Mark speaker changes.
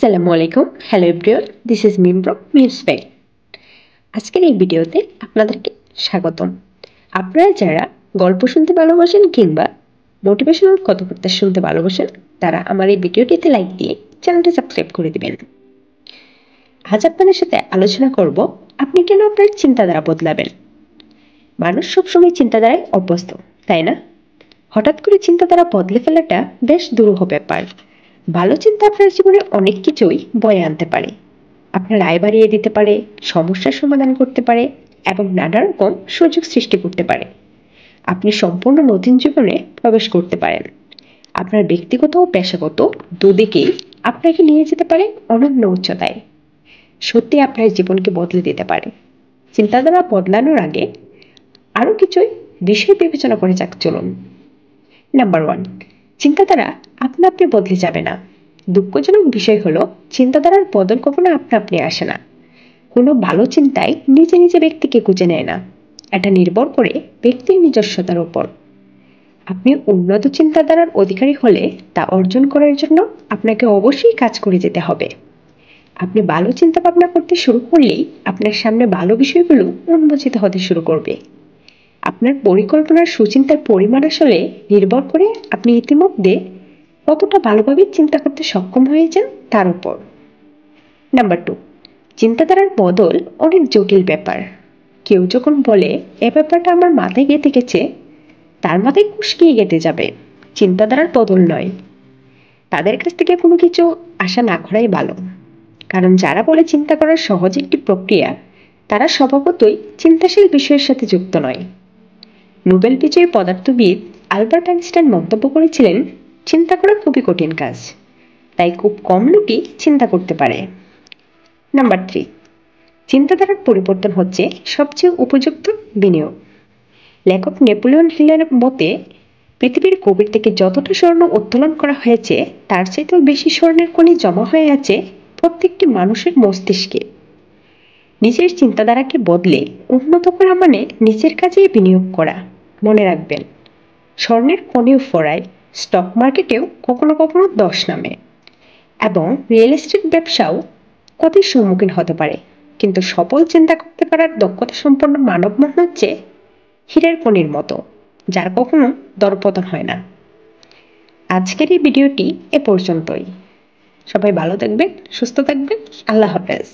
Speaker 1: আসসালামু আলাইকুম। Hello everyone, this is Mim from Mim's bag. আজকের এই ভিডিওতে আপনাদেরকে স্বাগতম। আপনারা যারা গল্প শুনতে ভালোবাসেন কিংবা মোটিভেশনাল কথাবার্তা শুনতে ভালোবাসেন, তারা আমার এই ভিডিওটিতে লাইক দিয়ে চ্যানেলটি সাবস্ক্রাইব করে দিবেন। আজ আপনাদের সাথে আলোচনা করব, আপনি কেন আপনার চিন্তাধারা বদলাবেন। মানুষ সবসময় চিন্তাধারায় অভ্যস্ত, তাই না? হঠাৎ করে চিন্তাধারা বদলে ফেলাটা বেশ দুরূহ ব্যাপার। ভালো চিন্তা আপনার জীবনে অনেক কিছুই বয়ে আনতে পারে। আপনার আয় বাড়িয়ে দিতে পারে, সমস্যার সমাধান করতে পারে এবং নানা রকম সুযোগ সৃষ্টি করতে পারে। আপনি সম্পূর্ণ নতুন জীবনে প্রবেশ করতে পারেন। আপনার ব্যক্তিগত ও পেশাগত দুদিকেই আপনাকে নিয়ে যেতে পারে অনন্য উচ্চতায়। সত্যি আপনার জীবনকে বদলে দিতে পারে। চিন্তাধারা বদলানোর আগে আরও কিছু বিষয় বিবেচনা করে যাক, চলুন। নাম্বার 1, চিন্তাধারা আপনা আপনি বদলে যাবে না। দুঃখজনক বিষয় হলো, চিন্তাধারার বদল কখনো আপনা আপনি আসে না। কোনো ভালো চিন্তায় নিজে নিজে ব্যক্তিকে খুঁজে নেয় না। এটা নির্ভর করে ব্যক্তির নিজস্বতার উপর। আপনি উন্নত চিন্তাধারার অধিকারী হলে তা অর্জন করার জন্য আপনাকে অবশ্যই কাজ করে যেতে হবে। আপনি ভালো চিন্তা ভাবনা করতে শুরু করলেই আপনার সামনে ভালো বিষয়গুলো উন্মোচিত হতে শুরু করবে। আপনার পরিকল্পনার সুচিন্তার পরিমাণ আসলে নির্ভর করে আপনি ইতিমধ্যে কতটা ভালোভাবে চিন্তা করতে সক্ষম হয়েছেন তার উপর। নাম্বার 2, চিন্তাধারার বদল অনেক জটিল ব্যাপার। কেউ যখন বলে এ ব্যাপারটা আমার মাথায় গেঁথে গেছে, তার মাথায় কুঁচকিয়ে গেঁথে যাবে, চিন্তাধারার বদল নয়। তাদের কাছ থেকে কোনো কিছু আশা না করাই ভালো। কারণ যারা বলে চিন্তা করার সহজ একটি প্রক্রিয়া, তারা স্বভাবতই চিন্তাশীল বিষয়ের সাথে যুক্ত নয়। নোবেল বিজয়ী পদার্থবিদ আলবার্ট আইনস্টাইন মন্তব্য করেছিলেন, চিন্তা করা খুবই কঠিন কাজ, তাই খুব কম লোকই চিন্তা করতে পারে। নাম্বার 3, চিন্তাধারার পরিবর্তন হচ্ছে সবচেয়ে উপযুক্ত বিনিয়োগ। লেখক নেপোলিয়ন হিলের মতে, পৃথিবীর গভীর থেকে যতটা স্বর্ণ উত্তোলন করা হয়েছে, তার চাইতেও বেশি স্বর্ণের খনি জমা হয়ে আছে প্রত্যেকটি মানুষের মস্তিষ্কে। নিজের চিন্তাধারাকে বদলে উন্নত করা মানে নিজের কাজেই বিনিয়োগ করা। মনে রাখবেন, স্বর্ণের খনিও ফোরায়, স্টক মার্কেটেও কখনো কখনো দশ নামে, এবং রিয়েল এস্টেট ব্যবসাও ক্ষতির সম্মুখীন হতে পারে। কিন্তু সফল চিন্তা করতে পারার দক্ষতা সম্পন্ন মানব মন হচ্ছে হীরের খনির মতো, যার কখনো দরপতন হয় না। আজকের এই ভিডিওটি এ পর্যন্তই। সবাই ভালো থাকবেন, সুস্থ থাকবেন। আল্লাহ হাফেজ।